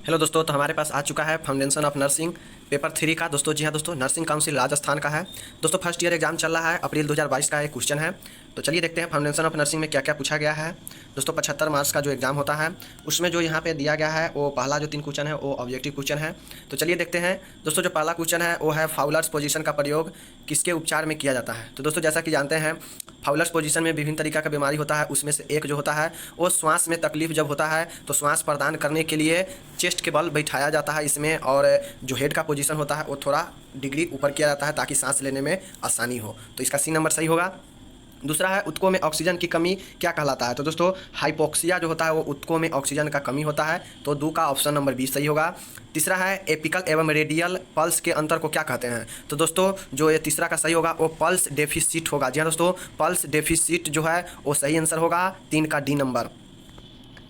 Hello दोस्तों, तो हमारे पास आ चुका है फाउंडेशन ऑफ नर्सिंग पेपर 3 का। दोस्तों जी हाँ दोस्तों, नर्सिंग काउंसिल राजस्थान का है। दोस्तों फर्स्ट ईयर एग्जाम चल रहा है, अप्रैल 2022 का एक क्वेश्चन है। तो चलिए देखते हैं फाउंडेशन ऑफ नर्सिंग में क्या क्या पूछा गया है। दोस्तों 75 मार्क्स का जो एग्जाम होता है उसमें जो यहाँ पे दिया गया है वो पहला जो 3 क्वेश्चन है वो ऑब्जेक्टिव क्वेश्चन है। तो चलिए देखते हैं। दोस्तों जो पहला क्वेश्चन है वो है फाउलर्स पोजीशन का प्रयोग किसके उपचार में किया जाता है। तो दोस्तों जैसा कि जानते हैं फाउलर्स पोजीशन में विभिन्न तरीका का बीमारी होता है, उसमें से एक जो होता है वो श्वास में तकलीफ जब होता है तो श्वास प्रदान करने के लिए चेस्ट के बल बैठाया जाता है इसमें, और जो हेड का पोजीशन होता है वो थोड़ा डिग्री ऊपर किया जाता है ताकि सांस लेने में आसानी हो। तो इसका सी नंबर सही होगा। दूसरा है ऊतकों में ऑक्सीजन की कमी क्या कहलाता है। तो दोस्तों हाइपोक्सिया जो होता है वो ऊतकों में ऑक्सीजन का कमी होता है, तो दो का ऑप्शन नंबर 20 सही होगा। तीसरा है एपिकल एवं रेडियल पल्स के अंतर को क्या कहते हैं। तो दोस्तों जो ये तीसरा का सही होगा वो पल्स डेफिसिट होगा। जी हाँ दोस्तों, पल्स डेफिसिट जो है वो सही आंसर होगा, 3 का डी नंबर।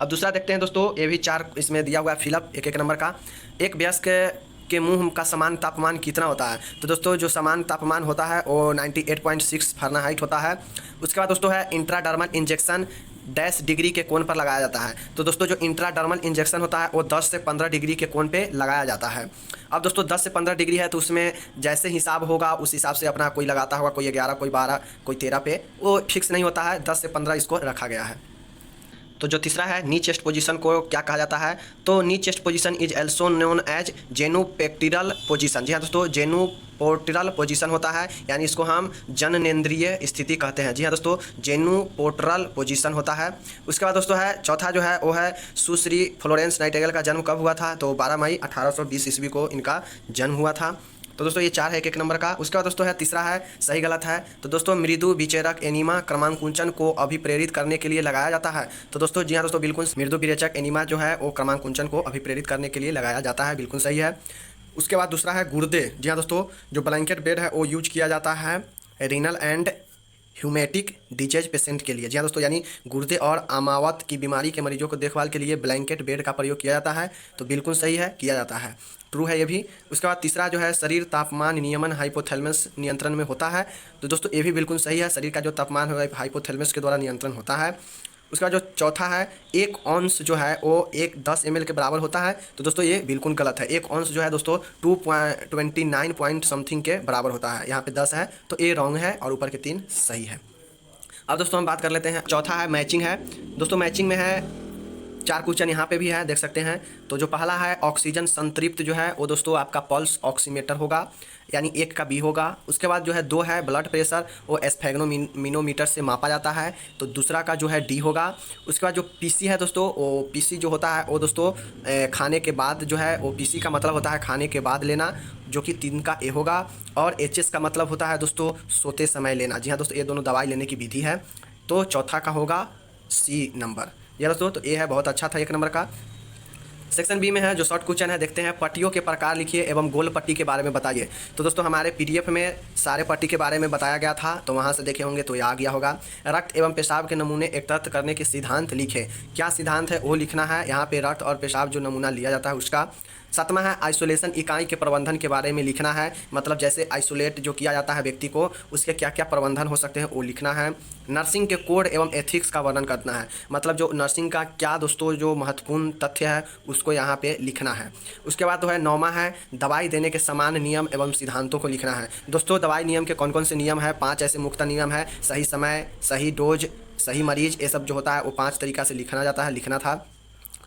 अब दूसरा देखते हैं दोस्तों, ये भी 4 इसमें दिया हुआ है फिलअप एक एक नंबर का। एक वयस्क के मुंह का समान तापमान कितना होता है। तो दोस्तों जो समान तापमान होता है वो 98.6 फ़ारेनहाइट होता है। उसके बाद दोस्तों है इंट्राडर्मल इंजेक्शन डैश डिग्री के कोण पर लगाया जाता है। तो दोस्तों जो इंट्राडर्मल इंजेक्शन होता है वो 10 से 15 डिग्री के कोण पे लगाया जाता है। अब दोस्तों 10 से 15 डिग्री है तो उसमें जैसे हिसाब होगा उस हिसाब से अपना कोई लगाता होगा, कोई 11, कोई 12, कोई 13 पे, वो फिक्स नहीं होता है, 10 से 15 इसको रखा गया है। तो जो तीसरा है नी चेस्ट पोजीशन को क्या कहा जाता है। तो knee chest position is also known as genupectoral position. जी हाँ दोस्तों, जेनुपोर्टिरल पोजीशन होता है, यानी इसको हम जननेंद्रिय स्थिति कहते हैं। जी हाँ दोस्तों, जेनुपोर्टरल पोजीशन होता है। उसके बाद दोस्तों है चौथा जो है वो है सुश्री फ्लोरेंस नाइटिंगेल का जन्म कब हुआ था। तो 12 मई 1820 ईस्वी को इनका जन्म हुआ था। तो दोस्तों ये 4 है एक एक नंबर का। उसके बाद दोस्तों है तीसरा है सही गलत है। तो दोस्तों मृदु विचेरक एनीमा क्रमांकुंचन को अभिप्रेरित करने के लिए लगाया जाता है। तो दोस्तों जी हाँ दोस्तों, बिल्कुल मृदु विरेचक एनीमा जो है वो क्रमांकुंचन को अभिप्रेरित करने के लिए लगाया जाता है, बिल्कुल सही है। उसके बाद दूसरा है गुर्दे। जी हाँ दोस्तों, जो ब्लैंकेट बेड है वो यूज किया जाता है रीनल एंड ह्यूमेटिक डिजीज पेशेंट के लिए। जी हाँ दोस्तों, यानी गुर्दे और अमावत की बीमारी के मरीजों को देखभाल के लिए ब्लैंकेट बेड का प्रयोग किया जाता है। तो बिल्कुल सही है, किया जाता है, ट्रू है ये भी। उसके बाद तीसरा जो है शरीर तापमान नियमन हाइपोथैलेमस नियंत्रण में होता है। तो दोस्तों ये भी बिल्कुल सही है, शरीर का जो तापमान है हाइपोथैलेमस के द्वारा नियंत्रण होता है। उसका जो चौथा है 1 औंस जो है वो 10 ml के बराबर होता है। तो दोस्तों ये बिल्कुल गलत है। 1 औंस जो है दोस्तों 2.29 पॉइंट समथिंग के बराबर होता है, यहाँ पे 10 है, तो ये रॉन्ग है और ऊपर के 3 सही है। अब दोस्तों हम बात कर लेते हैं, चौथा है मैचिंग है। दोस्तों मैचिंग में है 4 क्वेश्चन यहाँ पे भी है, देख सकते हैं। तो जो पहला है ऑक्सीजन संतृप्त जो है वो दोस्तों आपका पल्स ऑक्सीमीटर होगा, यानी 1 का बी होगा। उसके बाद जो है 2 है ब्लड प्रेशर, वो एस्फेग्नोमीनोमीटर से मापा जाता है, तो दूसरा का जो है डी होगा। उसके बाद जो पीसी है दोस्तों, वो पीसी जो होता है वो दोस्तों खाने के बाद जो है वो पीसी का मतलब होता है खाने के बाद लेना, जो कि 3 का ए होगा। और एचएस का मतलब होता है दोस्तों सोते समय लेना। जी हाँ दोस्तों, ये दोनों दवाई लेने की विधि है। तो चौथा का होगा सी नंबर। ये दोस्तों तो ये है, बहुत अच्छा था 1 नंबर का। सेक्शन बी में है जो शॉर्ट क्वेश्चन है, देखते हैं पट्टियों के प्रकार लिखिए एवं गोल पट्टी के बारे में बताइए। तो दोस्तों हमारे पीडीएफ में सारे पट्टी के बारे में बताया गया था, तो वहाँ से देखे होंगे तो ये आ गया होगा। रक्त एवं पेशाब के नमूने एकत्र करने के सिद्धांत लिखे। क्या सिद्धांत है वो लिखना है, यहाँ पे रक्त और पेशाब जो नमूना लिया जाता है उसका। 7वां है आइसोलेशन इकाई के प्रबंधन के बारे में लिखना है, मतलब जैसे आइसोलेट जो किया जाता है व्यक्ति को, उसके क्या क्या प्रबंधन हो सकते हैं वो लिखना है। नर्सिंग के कोड एवं एथिक्स का वर्णन करना है, मतलब जो नर्सिंग का क्या दोस्तों जो महत्वपूर्ण तथ्य है उसको यहाँ पे लिखना है। उसके बाद जो है 9वां है दवाई देने के समान नियम एवं सिद्धांतों को लिखना है। दोस्तों दवाई नियम के कौन कौन से नियम है, 5 ऐसे मुख्य नियम है, सही समय, सही डोज, सही मरीज, ये सब जो होता है वो 5 तरीका से लिखना जाता है, लिखना था।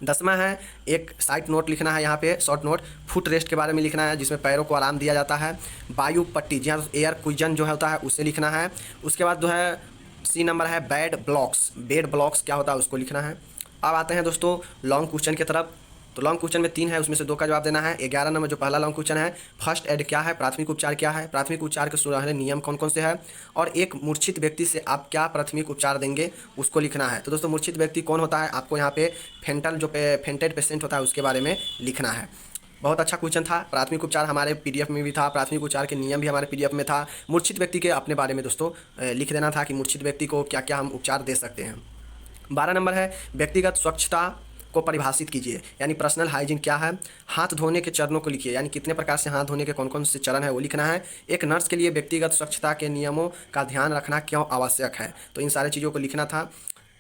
10वां है एक साइड नोट लिखना है, यहाँ पे शॉर्ट नोट फुट रेस्ट के बारे में लिखना है, जिसमें पैरों को आराम दिया जाता है। वायु पट्टी, जी हाँ एयर क्विजन जो होता है उसे लिखना है। उसके बाद जो है सी नंबर है बेड ब्लॉक्स क्या होता है उसको लिखना है। अब आते हैं दोस्तों लॉन्ग क्वेश्चन की तरफ। तो लॉन्ग क्वेश्चन में 3 है, उसमें से 2 का जवाब देना है। 11 नंबर जो पहला लॉन्ग क्वेश्चन है, फर्स्ट एड क्या है, प्राथमिक उपचार क्या है, प्राथमिक उपचार के सुनहरे नियम कौन कौन से हैं, और एक मूर्छित व्यक्ति से आप क्या प्राथमिक उपचार देंगे उसको लिखना है। तो दोस्तों मूर्छित व्यक्ति कौन होता है, आपको यहाँ पे फेंटेड पेशेंट होता है उसके बारे में लिखना है। बहुत अच्छा क्वेश्चन था। प्राथमिक उपचार हमारे पीडीएफ में भी था, प्राथमिक उपचार के नियम भी हमारे पीडीएफ में था। मूर्छित व्यक्ति के अपने बारे में दोस्तों लिख देना था कि मूर्छित व्यक्ति को क्या क्या हम उपचार दे सकते हैं। 12 नंबर है व्यक्तिगत स्वच्छता को परिभाषित कीजिए, यानी पर्सनल हाइजीन क्या है। हाथ धोने के चरणों को लिखिए, यानी कितने प्रकार से हाथ धोने के कौन कौन से चरण है वो लिखना है। एक नर्स के लिए व्यक्तिगत स्वच्छता के नियमों का ध्यान रखना क्यों आवश्यक है, तो इन सारी चीज़ों को लिखना था।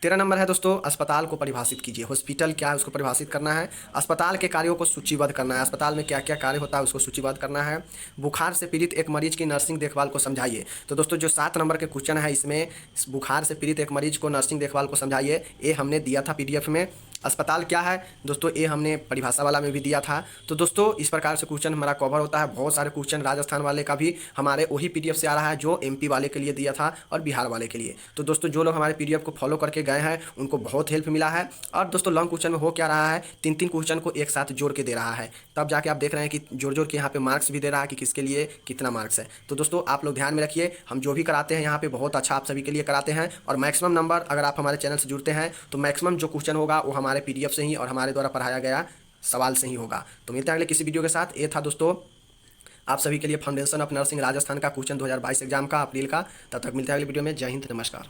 13 नंबर है दोस्तों, अस्पताल को परिभाषित कीजिए। हॉस्पिटल क्या है उसको परिभाषित करना है। अस्पताल के कार्यों को सूचीबद्ध करना है। अस्पताल में क्या क्या कार्य होता है उसको सूचीबद्ध करना है। बुखार से पीड़ित एक मरीज की नर्सिंग देखभाल को समझाइए। तो दोस्तों जो 7 नंबर के क्वेश्चन है इसमें बुखार से पीड़ित एक मरीज को नर्सिंग देखभाल को समझाइए, ये हमने दिया था पीडीएफ में। अस्पताल क्या है दोस्तों, ये हमने परिभाषा वाला में भी दिया था। तो दोस्तों इस प्रकार से क्वेश्चन हमारा कवर होता है। बहुत सारे क्वेश्चन राजस्थान वाले का भी हमारे वही पीडीएफ से आ रहा है जो एमपी वाले के लिए दिया था और बिहार वाले के लिए। तो दोस्तों जो लोग हमारे पीडीएफ को फॉलो करके गए हैं उनको बहुत हेल्प मिला है। और दोस्तों लॉन्ग क्वेश्चन में हो क्या रहा है, 3-3 क्वेश्चन को एक साथ जोड़ के दे रहा है, तब जाके आप देख रहे हैं कि जोड़ जोड़ के यहाँ पे मार्क्स भी दे रहा है कि किसके लिए कितना मार्क्स है। तो दोस्तों आप लोग ध्यान में रखिए, हम जो भी कराते हैं यहाँ पे बहुत अच्छा आप सभी के लिए कराते हैं। और मैक्सिमम नंबर अगर आप हमारे चैनल से जुड़ते हैं तो मैक्सिमम जो क्वेश्चन होगा वो हमारे पीडीएफ से ही और हमारे द्वारा पढ़ाया गया सवाल से ही होगा। तो मिलते हैं अगले किसी वीडियो के साथ। ये था दोस्तों आप सभी के लिए फाउंडेशन ऑफ नर्सिंग राजस्थान का क्वेश्चन 2022 एग्जाम का अप्रैल का। तब तक मिलते हैं अगले वीडियो में। जय हिंद, नमस्कार।